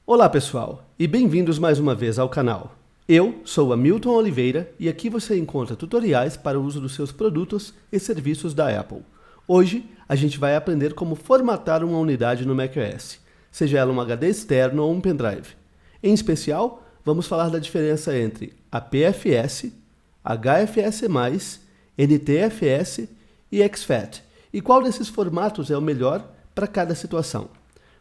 Olá pessoal, e bem-vindos mais uma vez ao canal. Eu sou Hamilton Oliveira e aqui você encontra tutoriais para o uso dos seus produtos e serviços da Apple. Hoje a gente vai aprender como formatar uma unidade no macOS, seja ela um HD externo ou um pendrive. Em especial, vamos falar da diferença entre APFS, HFS+, NTFS e exFAT, e qual desses formatos é o melhor para cada situação.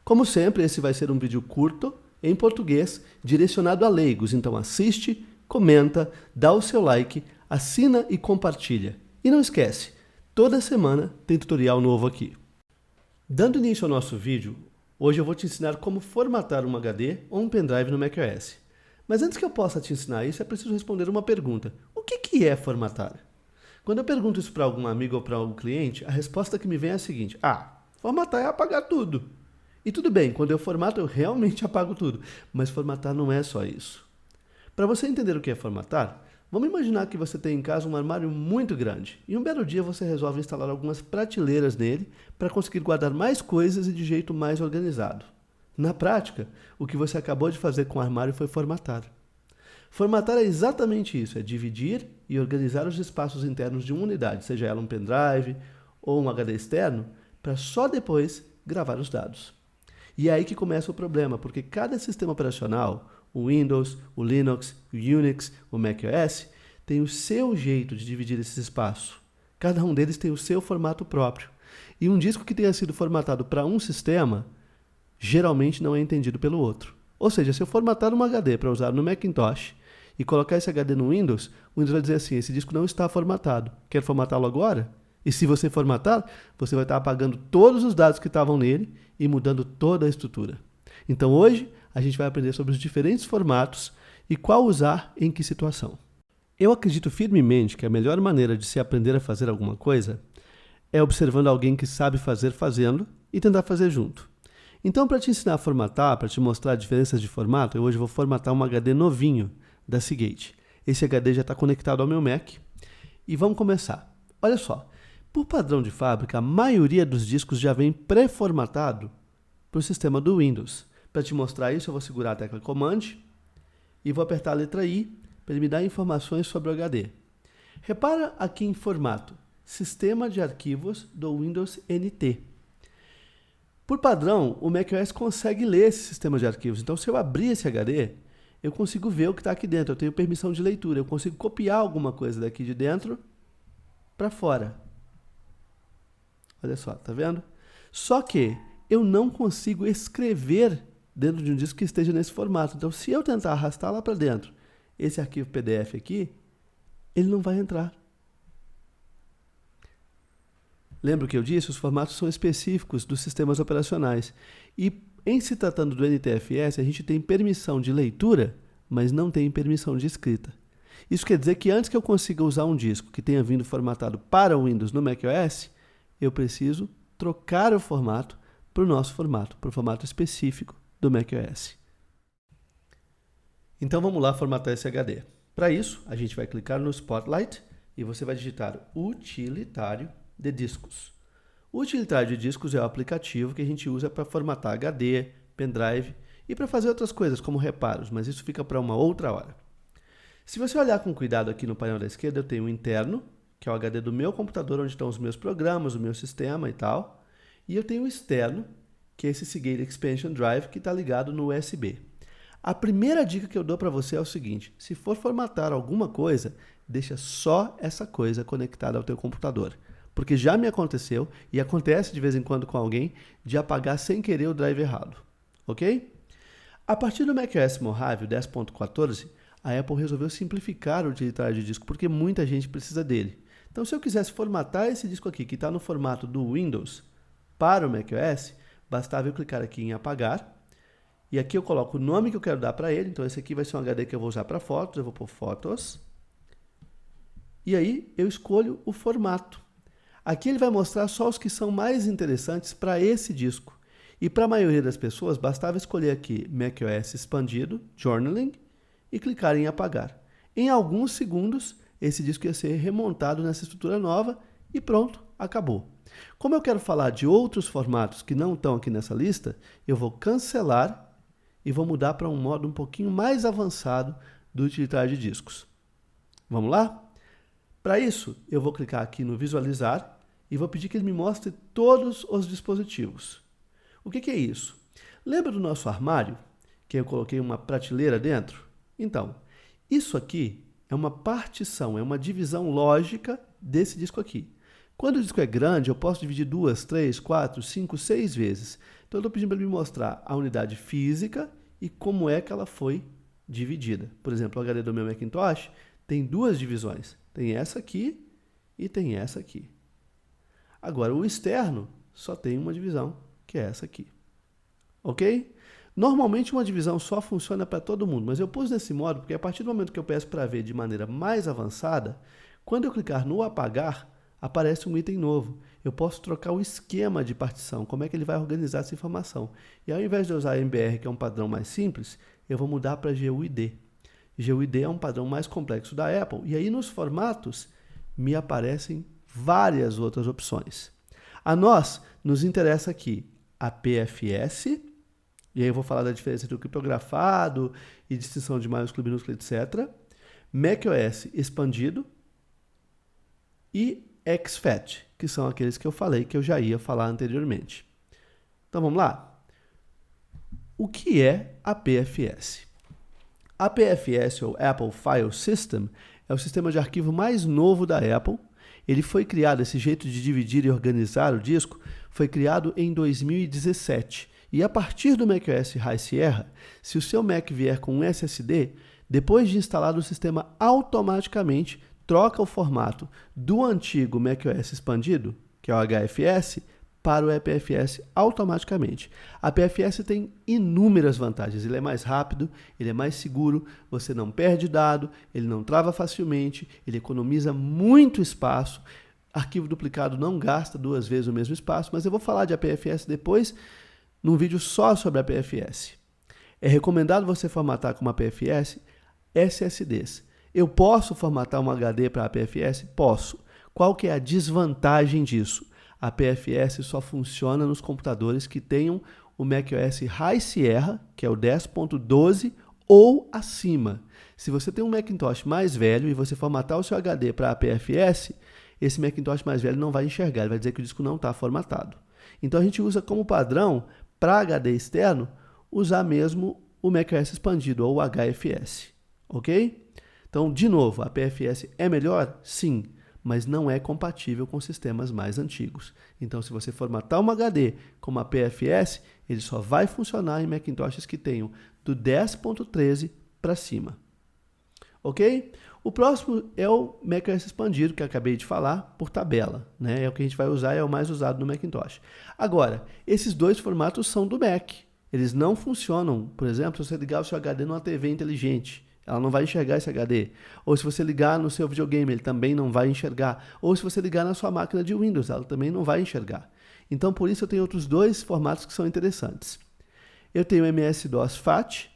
Como sempre, esse vai ser um vídeo curto, em português, direcionado a leigos, então assiste, comenta, dá o seu like, assina e compartilha. E não esquece, toda semana tem tutorial novo aqui. Dando início ao nosso vídeo, hoje eu vou te ensinar como formatar um HD ou um pendrive no macOS. Mas antes que eu possa te ensinar isso, é preciso responder uma pergunta. O que é formatar? Quando eu pergunto isso para algum amigo ou para algum cliente, a resposta que me vem é a seguinte: formatar é apagar tudo. E tudo bem, quando eu formato eu realmente apago tudo, mas formatar não é só isso. Para você entender o que é formatar, vamos imaginar que você tem em casa um armário muito grande e um belo dia você resolve instalar algumas prateleiras nele para conseguir guardar mais coisas e de jeito mais organizado. Na prática, o que você acabou de fazer com o armário foi formatar. Formatar é exatamente isso, é dividir e organizar os espaços internos de uma unidade, seja ela um pendrive ou um HD externo, para só depois gravar os dados. E é aí que começa o problema, porque cada sistema operacional, o Windows, o Linux, o Unix, o macOS, tem o seu jeito de dividir esse espaço. Cada um deles tem o seu formato próprio. E um disco que tenha sido formatado para um sistema, geralmente não é entendido pelo outro. Ou seja, se eu formatar um HD para usar no Macintosh e colocar esse HD no Windows, o Windows vai dizer assim: esse disco não está formatado. Quer formatá-lo agora? E se você formatar, você vai estar apagando todos os dados que estavam nele e mudando toda a estrutura. Então hoje a gente vai aprender sobre os diferentes formatos e qual usar em que situação. Eu acredito firmemente que a melhor maneira de se aprender a fazer alguma coisa é observando alguém que sabe fazer fazendo e tentar fazer junto. Então, para te ensinar a formatar, para te mostrar diferenças de formato, eu hoje vou formatar um HD novinho da Seagate. Esse HD já está conectado ao meu Mac e vamos começar. Olha só. Por padrão de fábrica, a maioria dos discos já vem pré-formatado para o sistema do Windows. Para te mostrar isso, eu vou segurar a tecla Command e vou apertar a letra I para ele me dar informações sobre o HD. Repara aqui em formato, Sistema de Arquivos do Windows NT. Por padrão, o macOS consegue ler esse sistema de arquivos. Então, se eu abrir esse HD, eu consigo ver o que está aqui dentro. Eu tenho permissão de leitura. Eu consigo copiar alguma coisa daqui de dentro para fora. Olha só, tá vendo? Só que eu não consigo escrever dentro de um disco que esteja nesse formato. Então, se eu tentar arrastar lá para dentro esse arquivo PDF aqui, ele não vai entrar. Lembra o que eu disse? Os formatos são específicos dos sistemas operacionais. E em se tratando do NTFS, a gente tem permissão de leitura, mas não tem permissão de escrita. Isso quer dizer que antes que eu consiga usar um disco que tenha vindo formatado para o Windows no macOS, eu preciso trocar o formato para o nosso formato, para o formato específico do macOS. Então vamos lá formatar esse HD. Para isso, a gente vai clicar no Spotlight e você vai digitar Utilitário de Discos. O Utilitário de Discos é o aplicativo que a gente usa para formatar HD, pendrive e para fazer outras coisas como reparos, mas isso fica para uma outra hora. Se você olhar com cuidado aqui no painel da esquerda, eu tenho o interno, que é o HD do meu computador, onde estão os meus programas, o meu sistema e tal. E eu tenho o externo, que é esse Seagate Expansion Drive, que está ligado no USB. A primeira dica que eu dou para você é o seguinte: se for formatar alguma coisa, deixa só essa coisa conectada ao teu computador. Porque já me aconteceu, e acontece de vez em quando com alguém, de apagar sem querer o drive errado. Ok? A partir do macOS Mojave 10.14, a Apple resolveu simplificar o utilitário de disco, porque muita gente precisa dele. Então, se eu quisesse formatar esse disco aqui, que está no formato do Windows, para o macOS, bastava eu clicar aqui em apagar, e aqui eu coloco o nome que eu quero dar para ele. Então, esse aqui vai ser um HD que eu vou usar para fotos, eu vou pôr fotos, e aí eu escolho o formato. Aqui ele vai mostrar só os que são mais interessantes para esse disco, e para a maioria das pessoas, bastava escolher aqui macOS expandido, Journaling, e clicar em apagar. Em alguns segundos, esse disco ia ser remontado nessa estrutura nova e pronto, acabou. Como eu quero falar de outros formatos que não estão aqui nessa lista, eu vou cancelar e vou mudar para um modo um pouquinho mais avançado do utilitário de discos. Vamos lá? Para isso, eu vou clicar aqui no visualizar e vou pedir que ele me mostre todos os dispositivos. O que é isso? Lembra do nosso armário, que eu coloquei uma prateleira dentro? Então, isso aqui é uma partição, é uma divisão lógica desse disco aqui. Quando o disco é grande, eu posso dividir 2, 3, 4, 5, 6 vezes. Então, eu estou pedindo para ele me mostrar a unidade física e como é que ela foi dividida. Por exemplo, o HD do meu Macintosh tem duas divisões. Tem essa aqui e tem essa aqui. Agora, o externo só tem uma divisão, que é essa aqui. Ok? Normalmente, uma divisão só funciona para todo mundo, mas eu pus nesse modo porque a partir do momento que eu peço para ver de maneira mais avançada, quando eu clicar no apagar, aparece um item novo. Eu posso trocar o esquema de partição, como é que ele vai organizar essa informação. E ao invés de usar MBR, que é um padrão mais simples, eu vou mudar para GUID. GUID é um padrão mais complexo da Apple. E aí nos formatos me aparecem várias outras opções. A nós nos interessa aqui a PFS, e aí eu vou falar da diferença entre o criptografado e distinção de maiúsculo, minúsculo, etc. macOS expandido e exFAT, que são aqueles que eu falei que eu já ia falar anteriormente. Então vamos lá? O que é a PFS? A PFS, ou Apple File System, é o sistema de arquivo mais novo da Apple. Ele foi criado, esse jeito de dividir e organizar o disco, foi criado em 2017. E a partir do macOS High Sierra, se o seu Mac vier com um SSD, depois de instalado o sistema automaticamente troca o formato do antigo macOS expandido, que é o HFS, para o EPFS automaticamente. A PFS tem inúmeras vantagens. Ele é mais rápido, ele é mais seguro, você não perde dado, ele não trava facilmente, ele economiza muito espaço, arquivo duplicado não gasta duas vezes o mesmo espaço, mas eu vou falar de APFS depois num vídeo só sobre a PFS. É recomendado você formatar com uma PFS SSDs. Eu posso formatar um HD para a PFS? Posso. Qual que é a desvantagem disso? A PFS só funciona nos computadores que tenham o macOS High Sierra, que é o 10.12 ou acima. Se você tem um Macintosh mais velho e você formatar o seu HD para a PFS, esse Macintosh mais velho não vai enxergar, ele vai dizer que o disco não está formatado. Então a gente usa como padrão, para HD externo, usar mesmo o macOS expandido, ou o HFS. Ok? Então, de novo, a PFS é melhor? Sim, mas não é compatível com sistemas mais antigos. Então, se você formatar um HD com uma PFS, ele só vai funcionar em Macintoshes que tenham do 10.13 para cima. Ok? O próximo é o macOS expandido, que eu acabei de falar, por tabela. Né? É o que a gente vai usar, é o mais usado no Macintosh. Agora, esses dois formatos são do Mac. Eles não funcionam, por exemplo, se você ligar o seu HD numa TV inteligente. Ela não vai enxergar esse HD. Ou se você ligar no seu videogame, ele também não vai enxergar. Ou se você ligar na sua máquina de Windows, ela também não vai enxergar. Então, por isso, eu tenho outros dois formatos que são interessantes. Eu tenho o MS-DOS FAT,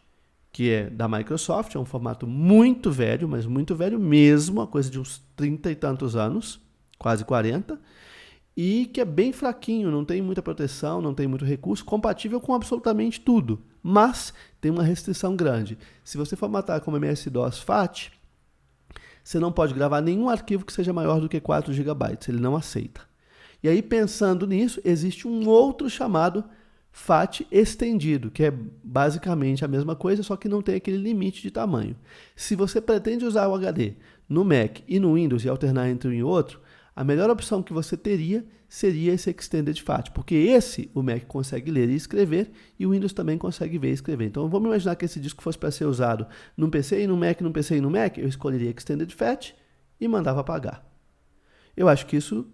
que é da Microsoft, é um formato muito velho, mas muito velho mesmo, uma coisa de uns 30 e tantos anos, quase 40, e que é bem fraquinho, não tem muita proteção, não tem muito recurso, compatível com absolutamente tudo, mas tem uma restrição grande. Se você formatar como MS-DOS FAT, você não pode gravar nenhum arquivo que seja maior do que 4 GB, ele não aceita. E aí, pensando nisso, existe um outro chamado FAT estendido, que é basicamente a mesma coisa, só que não tem aquele limite de tamanho. Se você pretende usar o HD no Mac e no Windows e alternar entre um e outro, a melhor opção que você teria seria esse Extended FAT, porque esse o Mac consegue ler e escrever e o Windows também consegue ver e escrever. Então vamos imaginar que esse disco fosse para ser usado num PC e no Mac, num PC e no Mac, eu escolheria Extended FAT e mandava apagar. Eu acho que isso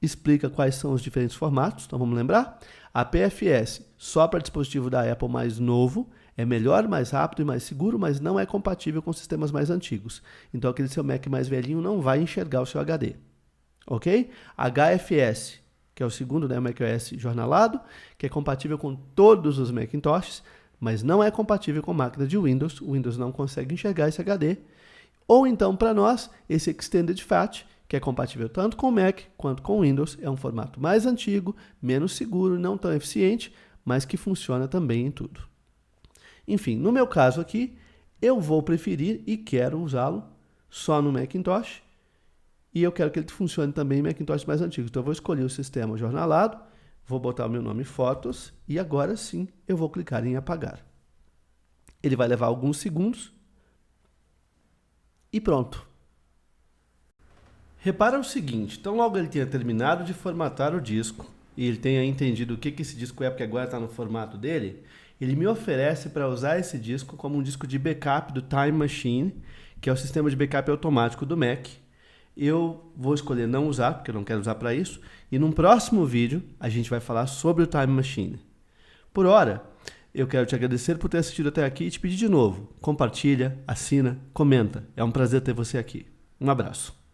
explica quais são os diferentes formatos, então vamos lembrar? A PFS, só para dispositivo da Apple mais novo, é melhor, mais rápido e mais seguro, mas não é compatível com sistemas mais antigos. Então aquele seu Mac mais velhinho não vai enxergar o seu HD. Ok? HFS, que é o segundo, né, macOS jornalado, que é compatível com todos os Macintoshes, mas não é compatível com máquina de Windows. O Windows não consegue enxergar esse HD. Ou então, para nós, esse Extended FAT, que é compatível tanto com Mac quanto com Windows, é um formato mais antigo, menos seguro, não tão eficiente, mas que funciona também em tudo. Enfim, no meu caso aqui, eu vou preferir e quero usá-lo só no Macintosh, e eu quero que ele funcione também em Macintosh mais antigos. Então eu vou escolher o sistema jornalado, vou botar o meu nome Fotos, e agora sim eu vou clicar em apagar. Ele vai levar alguns segundos, e pronto. Repara o seguinte, então logo ele tenha terminado de formatar o disco, e ele tenha entendido o que esse disco é, porque agora está no formato dele, ele me oferece para usar esse disco como um disco de backup do Time Machine, que é o sistema de backup automático do Mac. Eu vou escolher não usar, porque eu não quero usar para isso, e num próximo vídeo a gente vai falar sobre o Time Machine. Por hora, eu quero te agradecer por ter assistido até aqui e te pedir de novo, compartilha, assina, comenta. É um prazer ter você aqui. Um abraço.